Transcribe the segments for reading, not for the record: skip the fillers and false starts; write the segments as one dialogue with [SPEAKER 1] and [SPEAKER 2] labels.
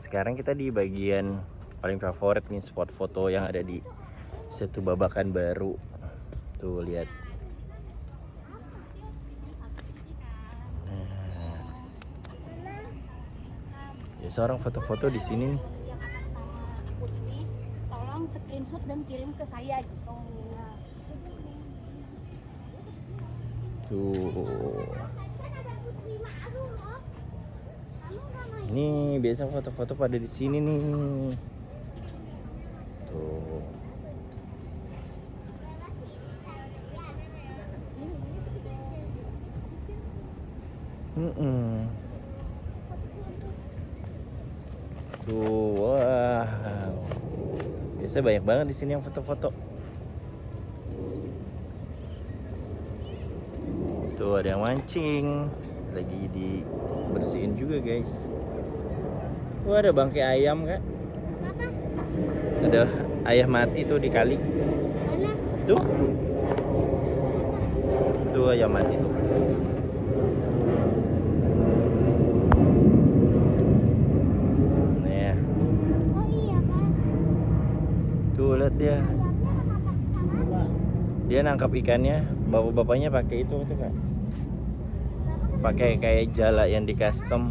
[SPEAKER 1] Sekarang kita di bagian paling favorit nih, spot foto yang ada di Setu Babakan Baru. Tuh lihat. Nah, ya seorang foto-foto di sini.
[SPEAKER 2] Tolong screenshot dan kirim ke saya gitu.
[SPEAKER 1] Tuh. Ini biasa foto-foto pada di sini nih. Tuh. Tuh, wah. Biasa banyak banget di sini yang foto-foto. Tuh ada yang mancing, lagi dibersihin juga guys. Wah, ada bangkai ayam kak. Ada ayam mati tuh di kali.
[SPEAKER 2] Mana?
[SPEAKER 1] Tuh. Tuh ayam mati tuh. Nih.
[SPEAKER 2] Oh iya kan.
[SPEAKER 1] Tuh lihat dia. Dia nangkap ikannya, bapak-bapaknya pakai itu tuh kak. Pakai kayak jala yang di custom.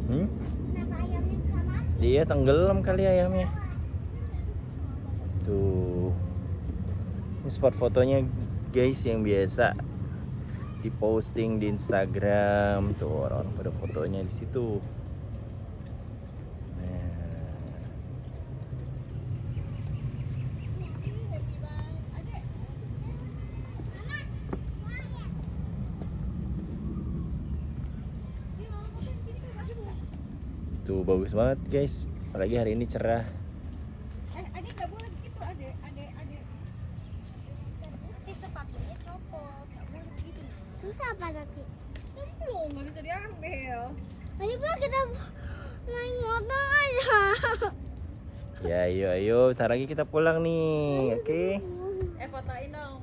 [SPEAKER 2] Kenapa ayamnya bisa mati?
[SPEAKER 1] Dia tenggelam kali ayamnya. Tuh. Ini spot fotonya guys yang biasa diposting di Instagram. Tuh orang pada fotonya di situ. Tuh bagus banget guys, apalagi hari ini cerah.
[SPEAKER 2] Adik nggak boleh begitu, adik. Nanti sepatunya copot, nggak boleh begitu. Susah apa nanti? Belum, nggak bisa diambil. Ayo pak, kita naik motor aja.
[SPEAKER 1] Ya ayo, bentar lagi kita pulang nih, oke?
[SPEAKER 2] Fotoin dong.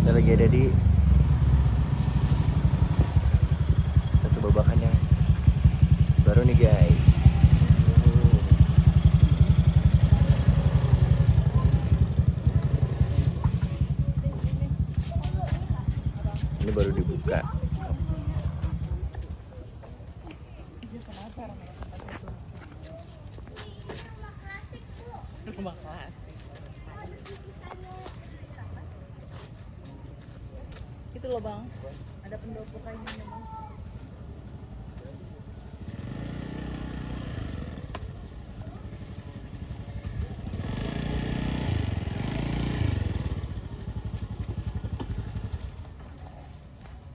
[SPEAKER 1] Kita lagi ada di Setu Babakan yang baru nih guys. Ini baru dibuka.
[SPEAKER 2] Itu loh bang, ada pendopo kayunya bang.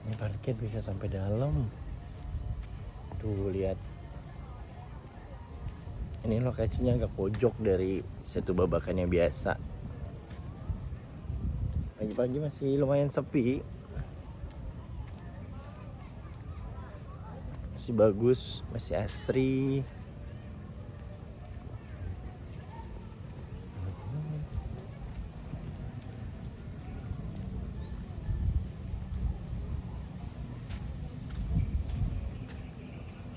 [SPEAKER 1] Ini parkir bisa sampai dalam. Tuh lihat. Ini lokasinya agak pojok dari Setu Babakan yang biasa. Pagi-pagi masih lumayan sepi. Masih bagus, masih asri.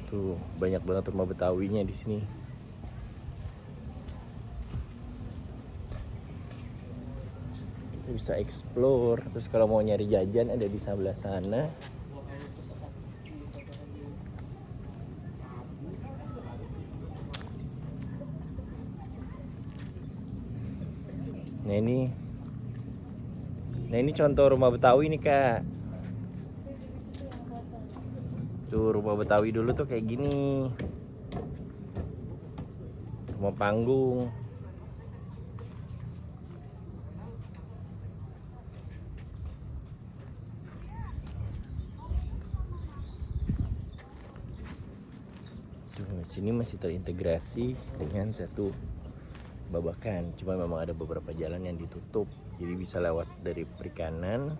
[SPEAKER 1] Tuh banyak banget rumah Betawinya di sini. Kita bisa explore. Terus kalau mau nyari jajan ada di sebelah sana. Nah ini contoh rumah Betawi nih kak. Tuh rumah Betawi dulu tuh kayak gini. Rumah panggung. Tuh sini masih terintegrasi dengan Setu Babakan. Cuma memang ada beberapa jalan yang ditutup. Jadi bisa lewat dari perikanan.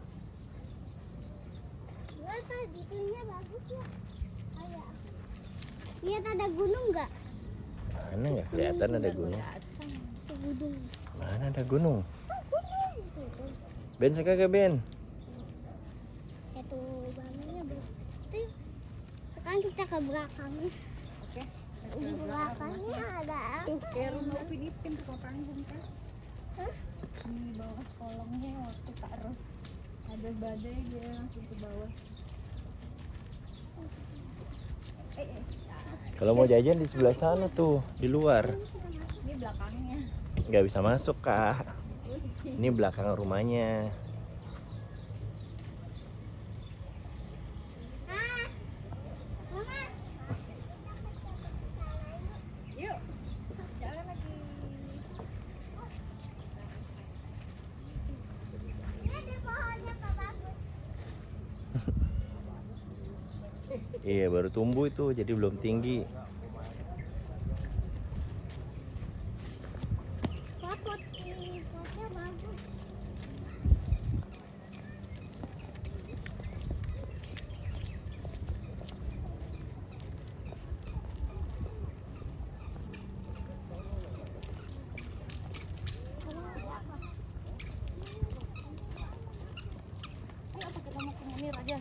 [SPEAKER 2] Detailnya bagus ya. Lihat ada gunung nggak?
[SPEAKER 1] Mana nggak kelihatan ada gunung?
[SPEAKER 2] Ada gunung.
[SPEAKER 1] Mana ada gunung?
[SPEAKER 2] Gunung.
[SPEAKER 1] Ben kagak Ben?
[SPEAKER 2] Itu bangunnya betul. Sekarang kita ke belakangnya.
[SPEAKER 3] Oke.
[SPEAKER 2] Di belakangnya ada
[SPEAKER 3] Tuh kayak rumah Upin Ipin tuh panggung kan.
[SPEAKER 2] Hah?
[SPEAKER 3] Di bawah kolongnya waktu Kak Ros ada badai dia langsung ke bawah.
[SPEAKER 1] Kalau mau jajan di sebelah sana tuh, di luar.
[SPEAKER 3] Ini belakangnya.
[SPEAKER 1] Nggak bisa masuk Kak. Ini belakang rumahnya.
[SPEAKER 2] Mama.
[SPEAKER 3] Yuk. Jalan lagi.
[SPEAKER 2] Ini ada pohonnya Pak bagus.
[SPEAKER 1] Iya baru tumbuh itu, jadi belum tinggi.
[SPEAKER 2] Potnya bagus.
[SPEAKER 3] Ayo apa kita mau ke Munir aja.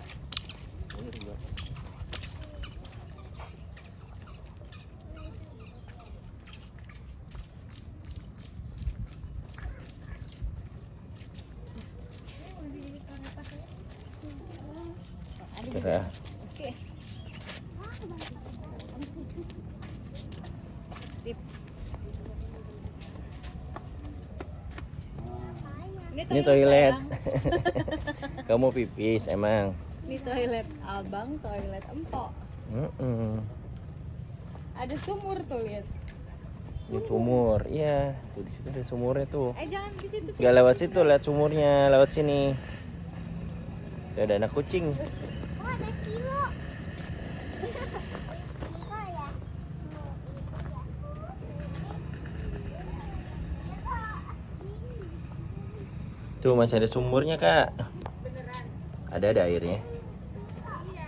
[SPEAKER 1] Cerah.
[SPEAKER 3] Oke. Sip.
[SPEAKER 1] Ini toilet.
[SPEAKER 3] sayang.
[SPEAKER 1] Kamu pipis emang?
[SPEAKER 3] Ini toilet abang, toilet empok. Ada sumur tuh lihat.
[SPEAKER 1] Ini sumur, iya. Tuh di situ ada sumurnya tuh.
[SPEAKER 3] Jangan di situ.
[SPEAKER 1] Nggak lewat situ, lihat sumurnya, lewat sini. Tuh, ada anak kucing.
[SPEAKER 2] Oh, ada kilo. Kilo ya?
[SPEAKER 1] Tuh masih ada sumurnya Kak.
[SPEAKER 3] Beneran.
[SPEAKER 1] Ada airnya.
[SPEAKER 2] Ada.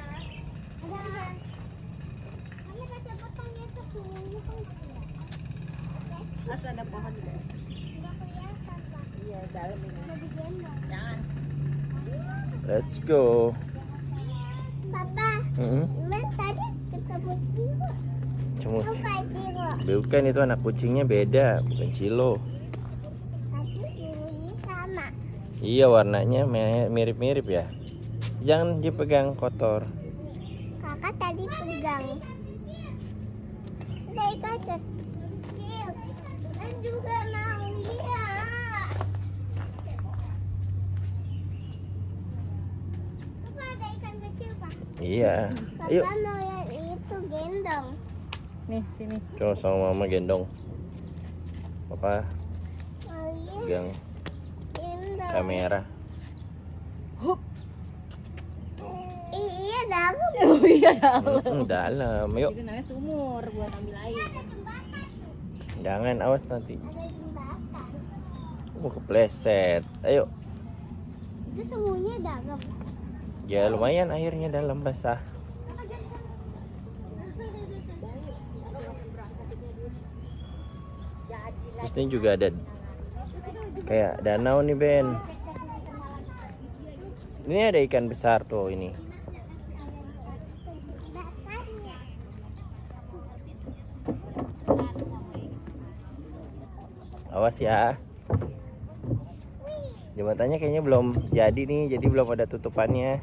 [SPEAKER 2] Kami baca potongnya tuh sungguh kan kelihatan.
[SPEAKER 3] Asal ada pohon juga.
[SPEAKER 2] Nggak kelihatan Pak.
[SPEAKER 3] Iya, dalam ini.
[SPEAKER 2] Mau digendong.
[SPEAKER 3] Jangan.
[SPEAKER 1] Let's go.
[SPEAKER 2] Papa,
[SPEAKER 1] Mm-mm.
[SPEAKER 2] Mas tadi ketemu Cilo.
[SPEAKER 1] Cuma
[SPEAKER 2] Apa Cilo?
[SPEAKER 1] bukan itu anak kucingnya beda, bukan Cilo.
[SPEAKER 2] Tadi ini sama.
[SPEAKER 1] Iya warnanya mirip-mirip ya. Jangan dipegang kotor.
[SPEAKER 2] Kakak tadi pegang. Udah ikan kecil. Dan juga mau lihat. Papa ada ikan kecil Pak.
[SPEAKER 1] Iya.
[SPEAKER 2] Papa
[SPEAKER 1] Ayo.
[SPEAKER 2] mau lihat itu gendong.
[SPEAKER 3] Nih, sini.
[SPEAKER 1] Coba sama mama gendong. Papa
[SPEAKER 2] Mau lihat
[SPEAKER 1] pegang
[SPEAKER 2] gendong.
[SPEAKER 1] kamera.
[SPEAKER 2] Iya dalam.
[SPEAKER 3] Oh iya, dalam.
[SPEAKER 1] Dalam. Yuk.
[SPEAKER 3] Itu namanya sumur buat ambil air.
[SPEAKER 1] Jangan awas nanti.
[SPEAKER 2] Ada jembatan.
[SPEAKER 1] Kepleset. Ayo.
[SPEAKER 2] Itu semuanya dalam.
[SPEAKER 1] Ya lumayan airnya dalam basah. Terus ini juga ada kayak danau nih Ben. Ini ada ikan besar tuh ini. Awas ya. Jembatannya kayaknya belum jadi nih, jadi belum ada tutupannya.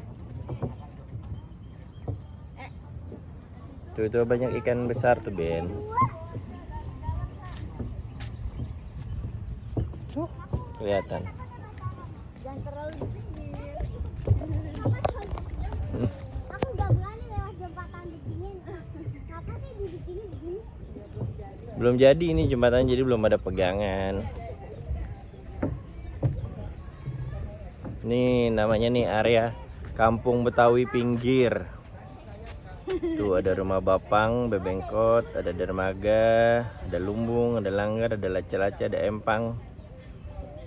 [SPEAKER 1] Tuh banyak ikan besar tuh Ben. Tuh kelihatan.
[SPEAKER 3] Jangan terlalu di pinggir.
[SPEAKER 2] Aku nggak berani lewat jembatan begini. Apa sih dibikin begini?
[SPEAKER 1] Belum jadi ini jembatan, jadi belum ada pegangan. Ini namanya nih area Kampung Betawi Pinggir. Tuh ada rumah Bapang, Bebengkot, ada dermaga, ada lumbung, ada langgar, ada laca-laca, ada empang,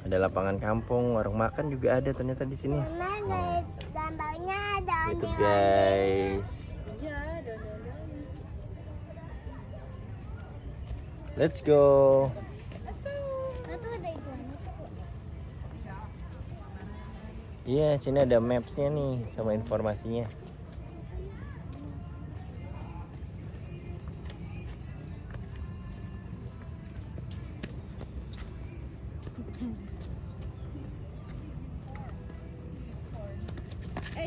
[SPEAKER 1] ada lapangan kampung, warung makan juga ada ternyata di sini.
[SPEAKER 2] Mama gambarnya ada
[SPEAKER 1] Itu
[SPEAKER 2] ondel-ondel.
[SPEAKER 1] guys.
[SPEAKER 3] Iya, daun-daun.
[SPEAKER 1] Let's go.
[SPEAKER 2] Itu ada iguana.
[SPEAKER 1] Iya, sini ada maps-nya nih sama informasinya.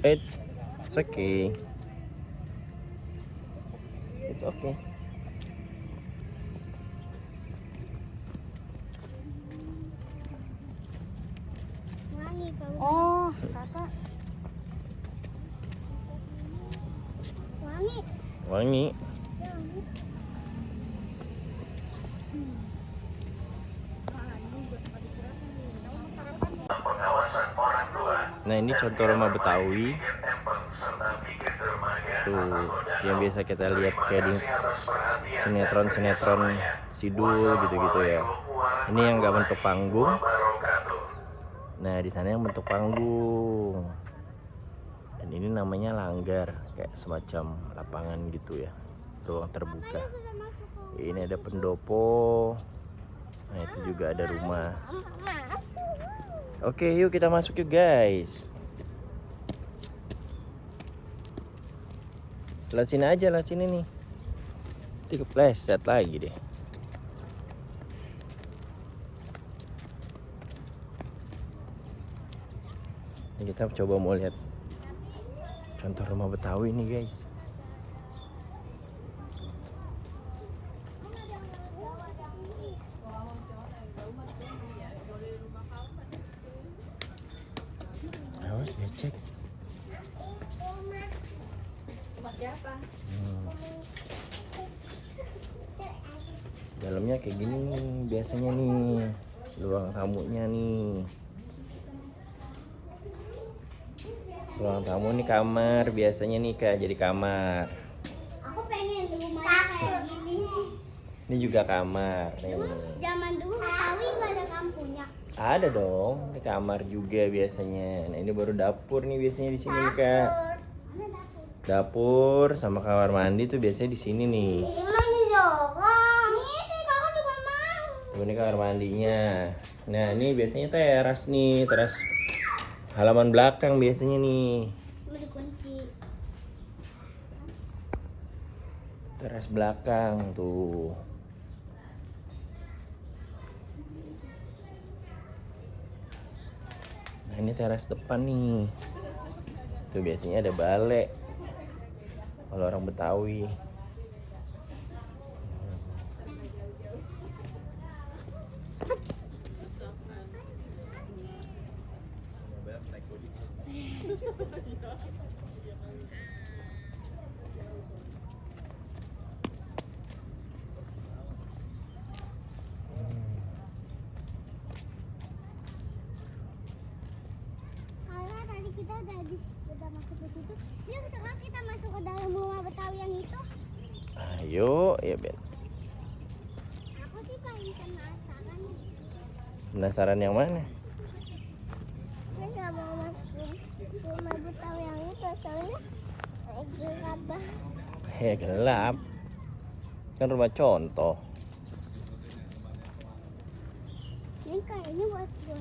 [SPEAKER 1] It's okay. It's okay.
[SPEAKER 2] Wangi bau.
[SPEAKER 3] Oh, kakak.
[SPEAKER 2] Wangi.
[SPEAKER 1] Wangi.
[SPEAKER 2] Ya, wangi.
[SPEAKER 1] Nah, ini contoh rumah Betawi. Tuh, yang biasa kita lihat kayak di sinetron-sinetron sidul gitu-gitu ya. Ini yang nggak bentuk panggung. Nah, di sana yang bentuk panggung. Dan ini namanya langgar, kayak semacam lapangan gitu ya, ruang terbuka.
[SPEAKER 2] Sudah masuk ke
[SPEAKER 1] Ini ada pendopo. Nah, itu juga ada rumah. Oke, yuk kita masuk yuk guys. Lah sini aja, lah sini nih. Nanti kepleset lagi deh. Ini kita coba mau lihat contoh rumah Betawi nih guys. Awas ya, cek. Dalamnya kayak gini nih, biasanya nih ruang tamunya nih. Ruang tamu nih kamar, biasanya nih Kak, jadi kamar.
[SPEAKER 2] Aku pengen rumah kayak gini.
[SPEAKER 1] Ini juga kamar nih.
[SPEAKER 2] Zaman dulu Betawi nggak ada kampungnya.
[SPEAKER 1] Ada dong, ini kamar juga biasanya. Nah, ini baru dapur nih biasanya di sini nih Kak.
[SPEAKER 2] Mana dapur?
[SPEAKER 1] Dapur sama kamar mandi tuh biasanya di sini nih.
[SPEAKER 2] Ini dorong. Ini kakak juga mau.
[SPEAKER 1] Ini kamar mandinya. Nah, ini biasanya teras nih, teras halaman belakang biasanya nih.
[SPEAKER 2] Mau dikunci.
[SPEAKER 1] Teras belakang tuh. Nah, ini teras depan nih. Tuh biasanya ada balek. Kalau orang Betawi.
[SPEAKER 2] Karena tadi kita udah masuk ke situ. Yuk sekarang kita masuk ke dalam rumah Betawi yang itu.
[SPEAKER 1] Ayo, ya Ben.
[SPEAKER 2] Aku sih paling penasaran.
[SPEAKER 1] Penasaran yang mana?
[SPEAKER 2] Saya nggak mau masuk rumah Betawi yang itu soalnya gelap banget.
[SPEAKER 1] Gelap. Kan rumah contoh.
[SPEAKER 2] Ini kayaknya buat gue.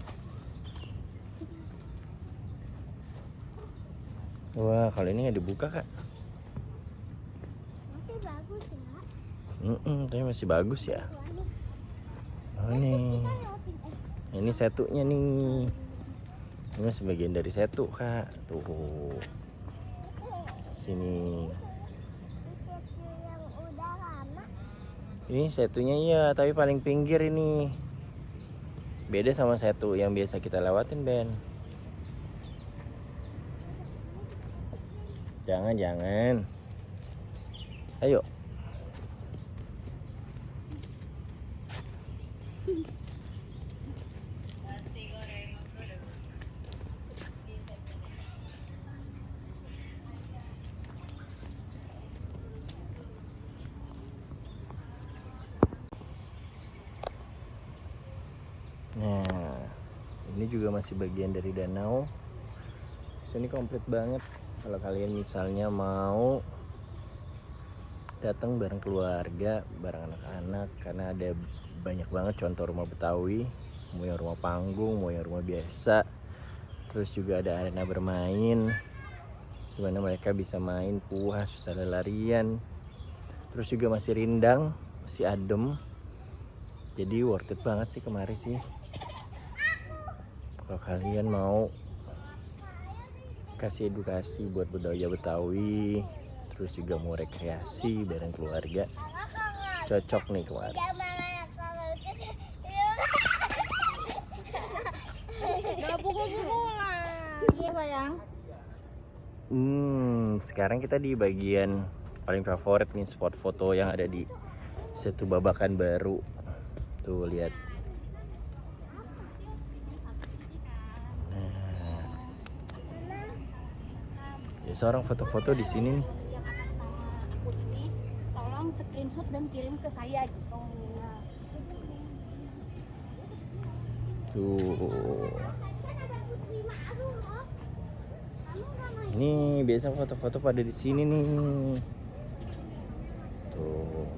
[SPEAKER 1] Wah, kalau ini nggak dibuka Kak.
[SPEAKER 2] Masih bagus ya.
[SPEAKER 1] Tapi masih bagus ya. Oh nih,
[SPEAKER 2] Kita lewatin
[SPEAKER 1] ini setunya nih. Ini masih bagian dari setu Kak. Tuh, sini.
[SPEAKER 2] setu yang udah lama.
[SPEAKER 1] Ini setunya iya, tapi paling pinggir ini. Beda sama setu yang biasa kita lewatin Ben. Jangan. Ayo. Nah, ini juga masih bagian dari danau. Sini komplit banget. Kalau kalian misalnya mau datang bareng keluarga, bareng anak-anak, karena ada banyak banget contoh rumah Betawi, mau yang rumah panggung, mau yang rumah biasa. Terus juga ada arena bermain, dimana mereka bisa main puas, bisa lari-larian. Terus juga masih rindang, masih adem. Jadi worth it banget sih kemarin sih. Kalau kalian mau kasih edukasi buat budaya Betawi, terus juga mau rekreasi bareng keluarga, cocok nih kemarin.
[SPEAKER 3] Gak pukul-pukulan. Iya sayang.
[SPEAKER 1] Sekarang kita di bagian paling favorit nih, spot foto yang ada di Setu Babakan Baru. Tuh lihat. Nah, biasa orang foto-foto di sini nih.
[SPEAKER 3] Yang atas nama aku ini tolong screenshot dan kirim ke saya gitu.
[SPEAKER 1] Tuh. Ini biasa foto-foto pada di sini nih. Tuh.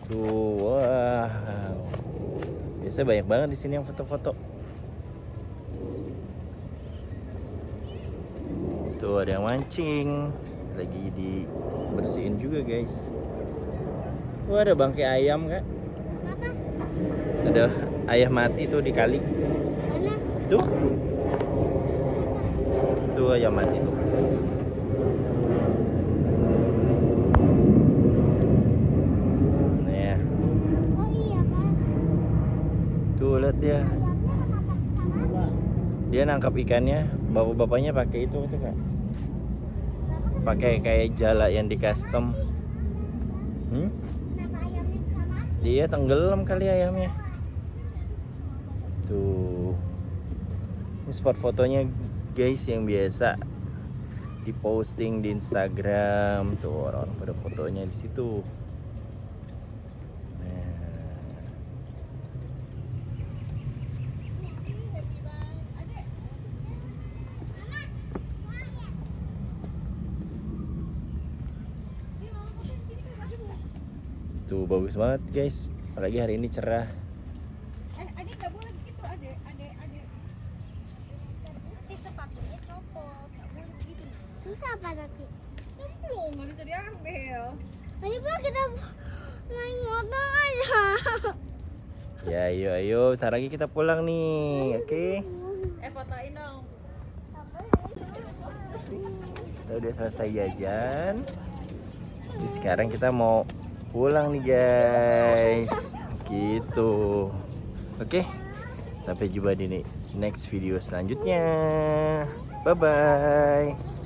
[SPEAKER 1] Tuh, wow. Biasa banyak banget di sini yang foto-foto. Tuh ada yang mancing, lagi dibersihin juga guys. Wah, ada bangkai ayam kak. Ada ayam mati tuh di kali.
[SPEAKER 2] Mana?
[SPEAKER 1] Tuh. Tuh ayam mati tuh. Nah ya.
[SPEAKER 2] Oh iya kan.
[SPEAKER 1] Tuh lihat dia. Dia nangkap ikannya. Bapak-bapaknya pakai itu tuh kak. Pakai kayak jala yang di custom.
[SPEAKER 2] Kenapa ayamnya bisa mati?
[SPEAKER 1] Dia tenggelam kali ayamnya. Tuh. Ini spot fotonya guys yang biasa diposting di Instagram. Tuh orang pada fotonya di situ. Nah. Tuh bagus banget guys. Apalagi hari ini cerah.
[SPEAKER 3] Adik gak boleh gitu, adik. Nanti sepatunya copot, gak boleh gitu.
[SPEAKER 2] Susah apa nanti?
[SPEAKER 3] Belum, gak bisa diambil.
[SPEAKER 2] Ayo bro, kita naik motor aja.
[SPEAKER 1] Ya ayo bentar lagi kita pulang nih. Oke.
[SPEAKER 3] Fotoin dong.
[SPEAKER 1] Kita udah selesai jajan. Jadi sekarang kita mau pulang nih guys. Gitu. Oke. Sampai jumpa di next video selanjutnya. Bye bye.